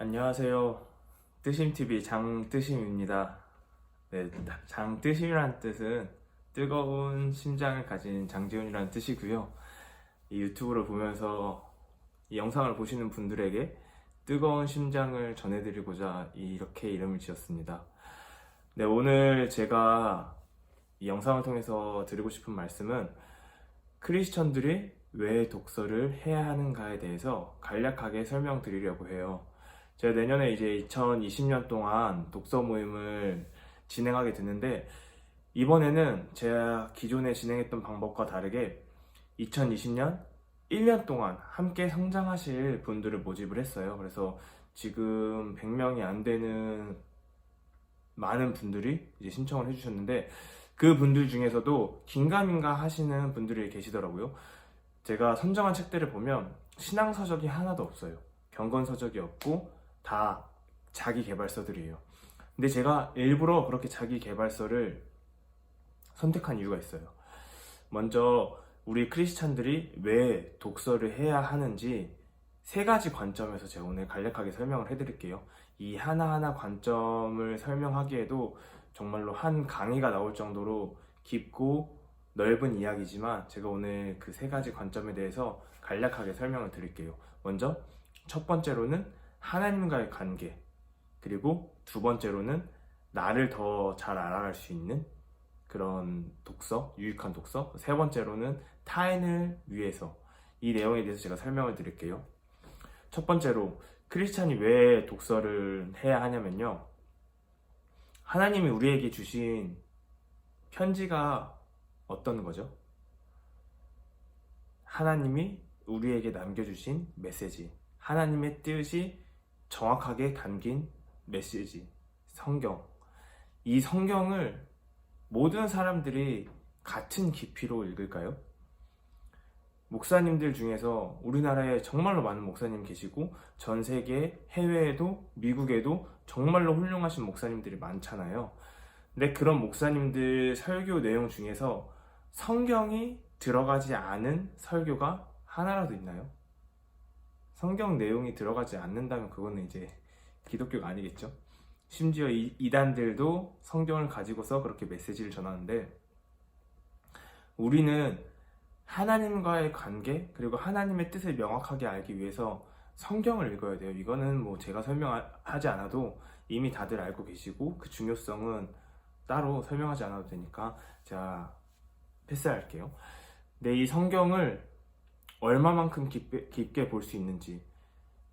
안녕하세요. 뜨심TV 장뜨심입니다. 네, 장뜨심이란 뜻은 뜨거운 심장을 가진 장지훈이라는 뜻이고요. 이 유튜브를 보면서 이 영상을 보시는 분들에게 뜨거운 심장을 전해드리고자 이렇게 이름을 지었습니다. 네, 오늘 제가 이 영상을 통해서 드리고 싶은 말씀은 크리스천들이 왜 독서를 해야 하는가에 대해서 간략하게 설명드리려고 해요. 제가 내년에 이제 2020년 동안 독서 모임을 진행하게 됐는데, 이번에는 제가 기존에 진행했던 방법과 다르게 2020년 1년 동안 함께 성장하실 분들을 모집을 했어요. 그래서 지금 100명이 안 되는 많은 분들이 이제 신청을 해주셨는데, 그 분들 중에서도 긴가민가 하시는 분들이 계시더라고요. 제가 선정한 책들을 보면 신앙서적이 하나도 없어요. 경건서적이 없고 다 자기 개발서들이에요. 근데 제가 일부러 그렇게 자기 개발서를 선택한 이유가 있어요. 먼저 우리 크리스찬들이 왜 독서를 해야 하는지 세 가지 관점에서 제가 오늘 간략하게 설명을 해드릴게요. 이 하나하나 관점을 설명하기에도 정말로 한 강의가 나올 정도로 깊고 넓은 이야기지만, 제가 오늘 그 세 가지 관점에 대해서 간략하게 설명을 드릴게요. 먼저 첫 번째로는 하나님과의 관계, 그리고 두 번째로는 나를 더 잘 알아갈 수 있는 그런 독서, 유익한 독서, 세 번째로는 타인을 위해서, 이 내용에 대해서 제가 설명을 드릴게요. 첫 번째로 크리스찬이 왜 독서를 해야 하냐면요, 하나님이 우리에게 주신 편지가 어떤 거죠? 하나님이 우리에게 남겨주신 메시지, 하나님의 뜻이 정확하게 담긴 메시지, 성경. 이 성경을 모든 사람들이 같은 깊이로 읽을까요? 목사님들 중에서 우리나라에 정말로 많은 목사님 계시고, 전 세계 해외에도 미국에도 정말로 훌륭하신 목사님들이 많잖아요. 근데 그런 목사님들 설교 내용 중에서 성경이 들어가지 않은 설교가 하나라도 있나요? 성경 내용이 들어가지 않는다면 그거는 이제 기독교가 아니겠죠? 심지어 이단들도 성경을 가지고서 그렇게 메시지를 전하는데, 우리는 하나님과의 관계, 그리고 하나님의 뜻을 명확하게 알기 위해서 성경을 읽어야 돼요. 이거는 뭐 제가 설명하지 않아도 이미 다들 알고 계시고, 그 중요성은 따로 설명하지 않아도 되니까 제가 패스할게요. 근데 이 성경을 얼마만큼 깊게 볼 수 있는지,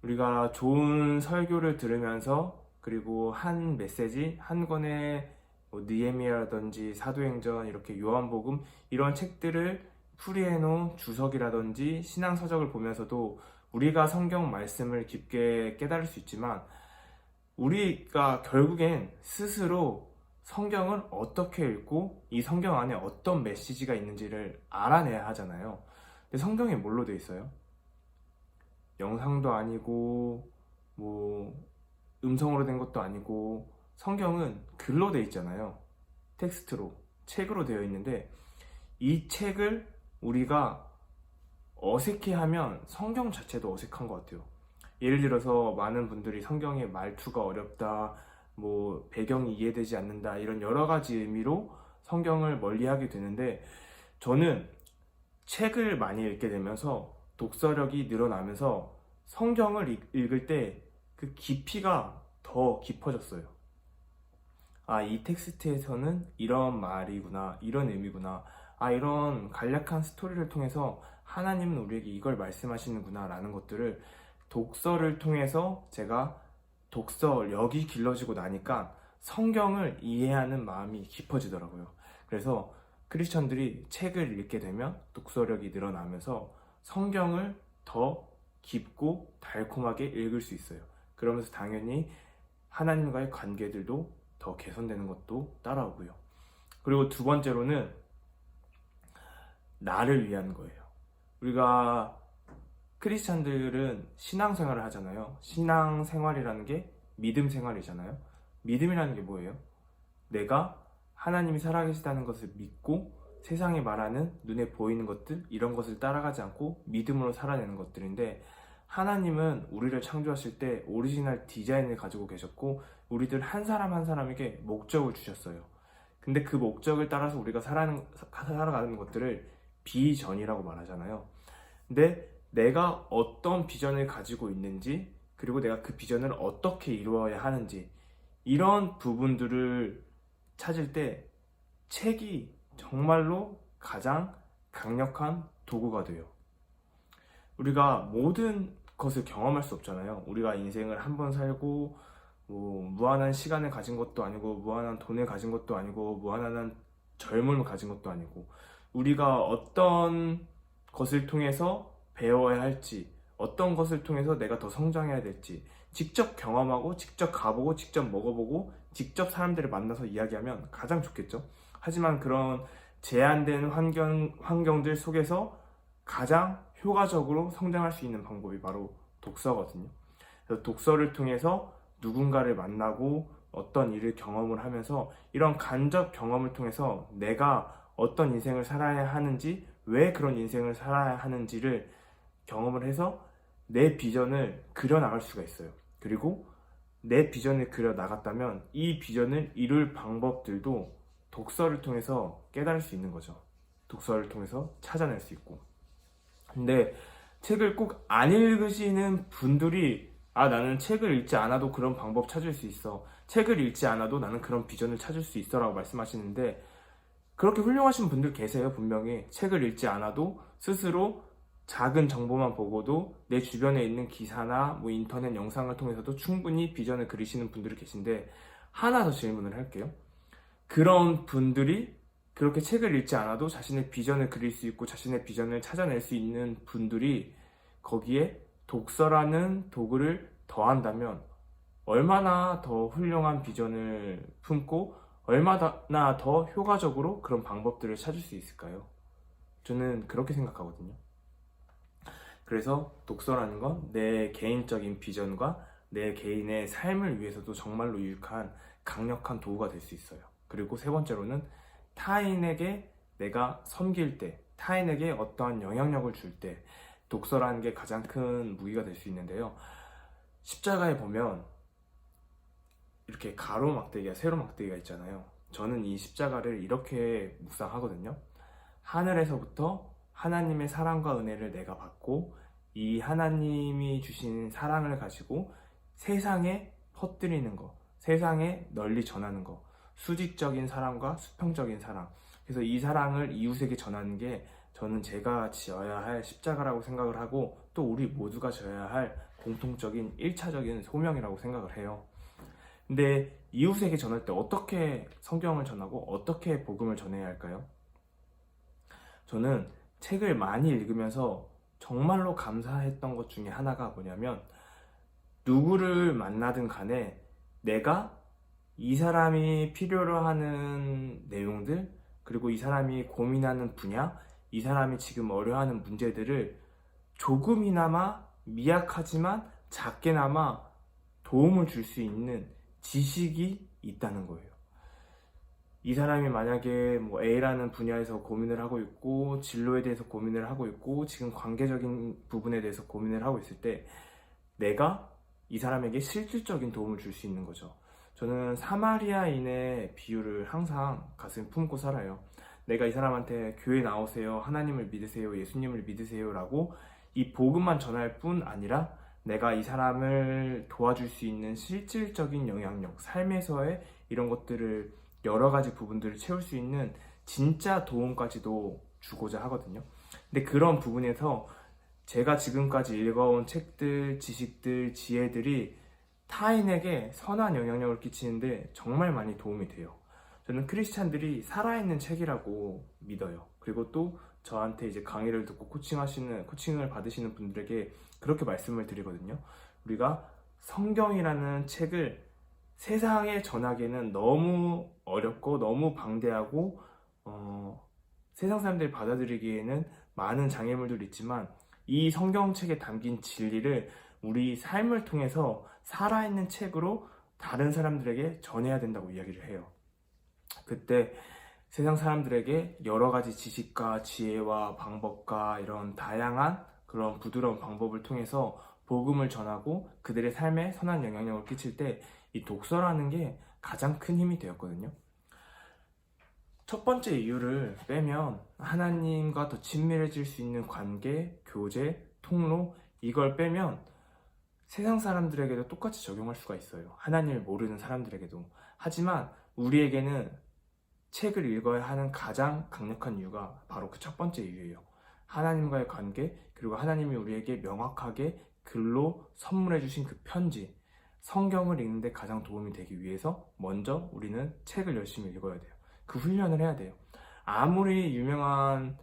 우리가 좋은 설교를 들으면서, 그리고 한 메시지, 한 권의 느헤미야라든지 사도행전, 이렇게 요한복음, 이런 책들을 풀이해놓은 주석이라든지 신앙서적을 보면서도 우리가 성경 말씀을 깊게 깨달을 수 있지만, 우리가 결국엔 스스로 성경을 어떻게 읽고 이 성경 안에 어떤 메시지가 있는지를 알아내야 하잖아요. 근데 성경에 뭘로 돼 있어요? 영상도 아니고 뭐 음성으로 된 것도 아니고, 성경은 글로 돼 있잖아요. 텍스트로, 책으로 되어 있는데, 이 책을 우리가 어색해하면 성경 자체도 어색한 것 같아요. 예를 들어서 많은 분들이 성경의 말투가 어렵다, 뭐 배경이 이해되지 않는다, 이런 여러 가지 의미로 성경을 멀리하게 되는데, 저는 책을 많이 읽게 되면서 독서력이 늘어나면서 성경을 읽을 때 그 깊이가 더 깊어졌어요. 아, 이 텍스트에서는 이런 말이구나, 이런 의미구나, 아, 이런 간략한 스토리를 통해서 하나님은 우리에게 이걸 말씀하시는구나 라는 것들을 독서를 통해서 제가 독서력이 길러지고 나니까 성경을 이해하는 마음이 깊어지더라고요. 그래서 크리스천들이 책을 읽게 되면 독서력이 늘어나면서 성경을 더 깊고 달콤하게 읽을 수 있어요. 그러면서 당연히 하나님과의 관계들도 더 개선되는 것도 따라오고요. 그리고 두 번째로는 나를 위한 거예요. 우리가 크리스찬들은 신앙생활을 하잖아요. 신앙생활이라는 게 믿음 생활이잖아요. 믿음이라는 게 뭐예요? 내가 하나님이 살아계시다는 것을 믿고 세상에 말하는 눈에 보이는 것들, 이런 것을 따라가지 않고 믿음으로 살아내는 것들인데, 하나님은 우리를 창조하실 때 오리지널 디자인을 가지고 계셨고 우리들 한 사람 한 사람에게 목적을 주셨어요. 근데 그 목적을 따라서 우리가 살아가는 것들을 비전이라고 말하잖아요. 근데 내가 어떤 비전을 가지고 있는지, 그리고 내가 그 비전을 어떻게 이루어야 하는지, 이런 부분들을 찾을 때 책이 정말로 가장 강력한 도구가 돼요. 우리가 모든 것을 경험할 수 없잖아요. 우리가 인생을 한 번 살고 무한한 시간을 가진 것도 아니고 무한한 돈을 가진 것도 아니고 무한한 젊음을 가진 것도 아니고 우리가 어떤 것을 통해서 배워야 할지, 어떤 것을 통해서 내가 더 성장해야 될지 직접 경험하고 직접 가보고 직접 먹어보고 직접 사람들을 만나서 이야기하면 가장 좋겠죠. 하지만 그런 제한된 환경들 속에서 가장 효과적으로 성장할 수 있는 방법이 바로 독서거든요. 그래서 독서를 통해서 누군가를 만나고 어떤 일을 경험을 하면서 이런 간접 경험을 통해서 내가 어떤 인생을 살아야 하는지, 왜 그런 인생을 살아야 하는지를 경험을 해서 내 비전을 그려나갈 수가 있어요. 그리고 내 비전을 그려 나갔다면 이 비전을 이룰 방법들도 독서를 통해서 깨달을 수 있는 거죠. 독서를 통해서 찾아낼 수 있고. 근데 책을 꼭 안 읽으시는 분들이 나는 책을 읽지 않아도 그런 방법 찾을 수 있어. 책을 읽지 않아도 나는 그런 비전을 찾을 수 있어 라고 말씀하시는데 그렇게 훌륭하신 분들 계세요. 분명히 책을 읽지 않아도 스스로 작은 정보만 보고도 내 주변에 있는 기사나 인터넷 영상을 통해서도 충분히 비전을 그리시는 분들이 계신데 하나 더 질문을 할게요. 그런 분들이 그렇게 책을 읽지 않아도 자신의 비전을 그릴 수 있고 자신의 비전을 찾아낼 수 있는 분들이 거기에 독서라는 도구를 더한다면 얼마나 더 훌륭한 비전을 품고 얼마나 더 효과적으로 그런 방법들을 찾을 수 있을까요? 저는 그렇게 생각하거든요. 그래서 독서라는 건 내 개인적인 비전과 내 개인의 삶을 위해서도 정말로 유익한 강력한 도구가 될 수 있어요. 그리고 세 번째로는 타인에게 내가 섬길 때, 타인에게 어떠한 영향력을 줄 때 독서라는 게 가장 큰 무기가 될 수 있는데요. 십자가에 보면 이렇게 가로막대기와 세로막대기가 있잖아요. 저는 이 십자가를 이렇게 묵상하거든요. 하늘에서부터 하나님의 사랑과 은혜를 내가 받고 이 하나님이 주신 사랑을 가지고 세상에 퍼뜨리는 거, 세상에 널리 전하는 거, 수직적인 사랑과 수평적인 사랑. 그래서 이 사랑을 이웃에게 전하는 게 저는 제가 지어야 할 십자가라고 생각을 하고 또 우리 모두가 져야 할 공통적인 1차적인 소명이라고 생각을 해요. 근데 이웃에게 전할 때 어떻게 성경을 전하고 어떻게 복음을 전해야 할까요? 저는 책을 많이 읽으면서 정말로 감사했던 것 중에 하나가 뭐냐면 누구를 만나든 간에 내가 이 사람이 필요로 하는 내용들, 그리고 이 사람이 고민하는 분야, 이 사람이 지금 어려워하는 문제들을 조금이나마 미약하지만 작게나마 도움을 줄 수 있는 지식이 있다는 거예요. 이 사람이 만약에 A라는 분야에서 고민을 하고 있고 진로에 대해서 고민을 하고 있고 지금 관계적인 부분에 대해서 고민을 하고 있을 때 내가 이 사람에게 실질적인 도움을 줄 수 있는 거죠. 저는 사마리아인의 비유를 항상 가슴에 품고 살아요. 내가 이 사람한테 교회 나오세요, 하나님을 믿으세요, 예수님을 믿으세요 라고 이 복음만 전할 뿐 아니라 내가 이 사람을 도와줄 수 있는 실질적인 영향력, 삶에서의 이런 것들을 여러 가지 부분들을 채울 수 있는 진짜 도움까지도 주고자 하거든요. 근데 그런 부분에서 제가 지금까지 읽어온 책들, 지식들, 지혜들이 타인에게 선한 영향력을 끼치는데 정말 많이 도움이 돼요. 저는 크리스찬들이 살아있는 책이라고 믿어요. 그리고 또 저한테 이제 강의를 듣고 코칭을 받으시는 분들에게 그렇게 말씀을 드리거든요. 우리가 성경이라는 책을 세상에 전하기에는 너무 어렵고 너무 방대하고 세상 사람들이 받아들이기에는 많은 장애물들이 있지만 이 성경책에 담긴 진리를 우리 삶을 통해서 살아있는 책으로 다른 사람들에게 전해야 된다고 이야기를 해요. 그때 세상 사람들에게 여러 가지 지식과 지혜와 방법과 이런 다양한 그런 부드러운 방법을 통해서 복음을 전하고 그들의 삶에 선한 영향력을 끼칠 때 이 독서라는 게 가장 큰 힘이 되었거든요. 첫 번째 이유를 빼면 하나님과 더 친밀해질 수 있는 관계, 교제, 통로, 이걸 빼면 세상 사람들에게도 똑같이 적용할 수가 있어요. 하나님을 모르는 사람들에게도. 하지만 우리에게는 책을 읽어야 하는 가장 강력한 이유가 바로 그 첫 번째 이유예요. 하나님과의 관계, 그리고 하나님이 우리에게 명확하게 글로 선물해 주신 그 편지, 성경을 읽는데 가장 도움이 되기 위해서 먼저 우리는 책을 열심히 읽어야 돼요. 그 훈련을 해야 돼요. 아무리 유명한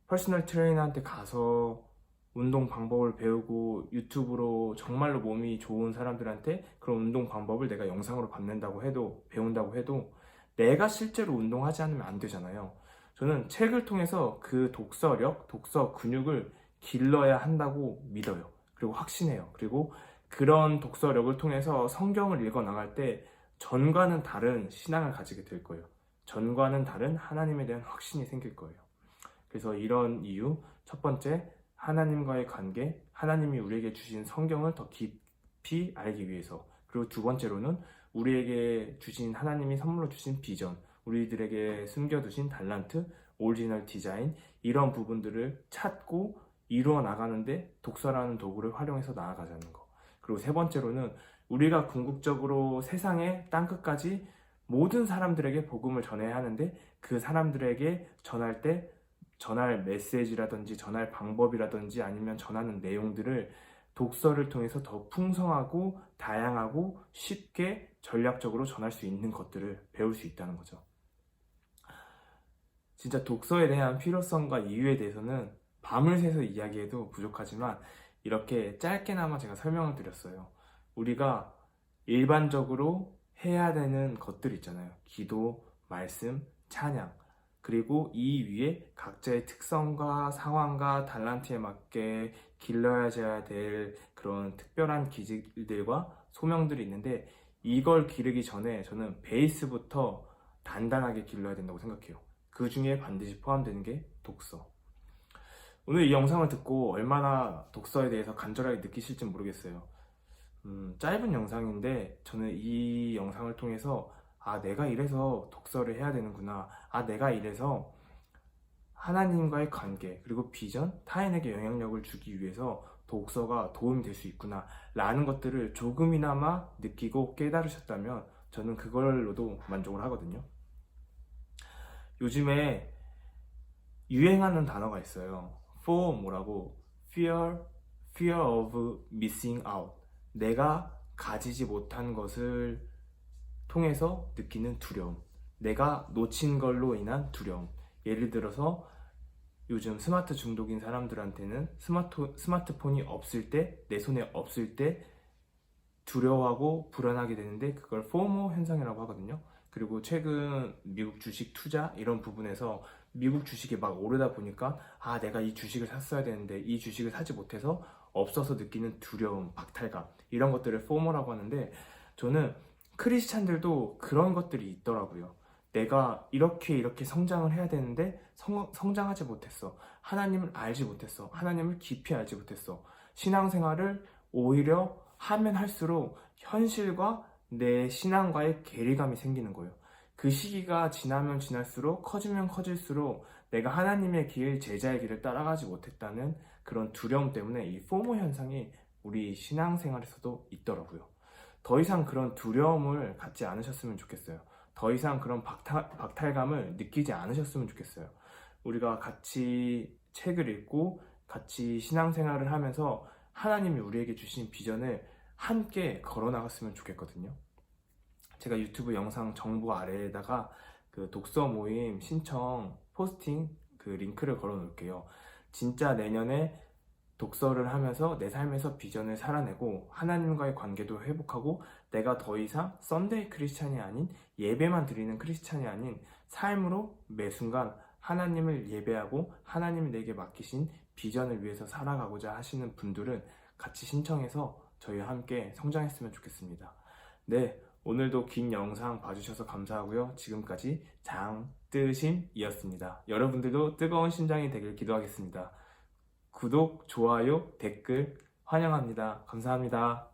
퍼스널 트레이너한테 가서 운동 방법을 배우고 유튜브로 정말로 몸이 좋은 사람들한테 그런 운동 방법을 내가 영상으로 배운다고 해도 내가 실제로 운동하지 않으면 안 되잖아요. 저는 책을 통해서 그 독서력, 독서 근육을 길러야 한다고 믿어요. 그리고 확신해요. 그리고 그런 독서력을 통해서 성경을 읽어 나갈 때 전과는 다른 신앙을 가지게 될 거예요. 전과는 다른 하나님에 대한 확신이 생길 거예요. 그래서 이런 이유, 첫 번째, 하나님과의 관계, 하나님이 우리에게 주신 성경을 더 깊이 알기 위해서. 그리고 두 번째로는 우리에게 주신 하나님이 선물로 주신 비전, 우리들에게 숨겨두신 달란트, 오리지널 디자인, 이런 부분들을 찾고 이루어 나가는데 독서라는 도구를 활용해서 나아가자는 거. 그리고 세 번째로는 우리가 궁극적으로 세상의 땅끝까지 모든 사람들에게 복음을 전해야 하는데 그 사람들에게 전할 때 전할 메시지라든지 전할 방법이라든지 아니면 전하는 내용들을 독서를 통해서 더 풍성하고 다양하고 쉽게 전략적으로 전할 수 있는 것들을 배울 수 있다는 거죠. 진짜 독서에 대한 필요성과 이유에 대해서는 밤을 새서 이야기해도 부족하지만 이렇게 짧게나마 제가 설명을 드렸어요. 우리가 일반적으로 해야 되는 것들 있잖아요. 기도, 말씀, 찬양. 그리고 이 위에 각자의 특성과 상황과 달란트에 맞게 길러야 될 그런 특별한 기질들과 소명들이 있는데 이걸 기르기 전에 저는 베이스부터 단단하게 길러야 된다고 생각해요. 그 중에 반드시 포함되는 게 독서. 오늘 이 영상을 듣고 얼마나 독서에 대해서 간절하게 느끼실지 모르겠어요. 짧은 영상인데 저는 이 영상을 통해서 내가 이래서 독서를 해야 되는구나. 내가 이래서 하나님과의 관계, 그리고 비전, 타인에게 영향력을 주기 위해서 독서가 도움이 될 수 있구나. 라는 것들을 조금이나마 느끼고 깨달으셨다면 저는 그걸로도 만족을 하거든요. 요즘에 유행하는 단어가 있어요. FOMO라고, fear of missing out. 내가 가지지 못한 것을 통해서 느끼는 두려움, 내가 놓친 걸로 인한 두려움. 예를 들어서 요즘 스마트 중독인 사람들한테는 스마트폰이 없을 때, 내 손에 없을 때 두려워하고 불안하게 되는데 그걸 FOMO 현상이라고 하거든요. 그리고 최근 미국 주식 투자 이런 부분에서 미국 주식이 막 오르다 보니까 내가 이 주식을 샀어야 되는데 이 주식을 사지 못해서 없어서 느끼는 두려움, 박탈감, 이런 것들을 FOMO라고 하는데 저는 크리스찬들도 그런 것들이 있더라고요. 내가 이렇게 성장을 해야 되는데 성장하지 못했어. 하나님을 알지 못했어. 하나님을 깊이 알지 못했어. 신앙생활을 오히려 하면 할수록 현실과 내 신앙과의 괴리감이 생기는 거예요. 그 시기가 지나면 지날수록 커지면 커질수록 내가 하나님의 길, 제자의 길을 따라가지 못했다는 그런 두려움 때문에 이 포모 현상이 우리 신앙생활에서도 있더라고요. 더 이상 그런 두려움을 갖지 않으셨으면 좋겠어요. 더 이상 그런 박탈감을 느끼지 않으셨으면 좋겠어요. 우리가 같이 책을 읽고 같이 신앙생활을 하면서 하나님이 우리에게 주신 비전을 함께 걸어나갔으면 좋겠거든요. 제가 유튜브 영상 정보 아래에다가 그 독서 모임 신청 포스팅 그 링크를 걸어 놓을게요. 진짜 내년에 독서를 하면서 내 삶에서 비전을 살아내고 하나님과의 관계도 회복하고 내가 더 이상 썬데이 크리스찬이 아닌 예배만 드리는 크리스찬이 아닌 삶으로 매 순간 하나님을 예배하고 하나님이 내게 맡기신 비전을 위해서 살아가고자 하시는 분들은 같이 신청해서 저희와 함께 성장했으면 좋겠습니다. 네, 오늘도 긴 영상 봐주셔서 감사하고요. 지금까지 장뜨심이었습니다. 여러분들도 뜨거운 심장이 되길 기도하겠습니다. 구독, 좋아요, 댓글 환영합니다. 감사합니다.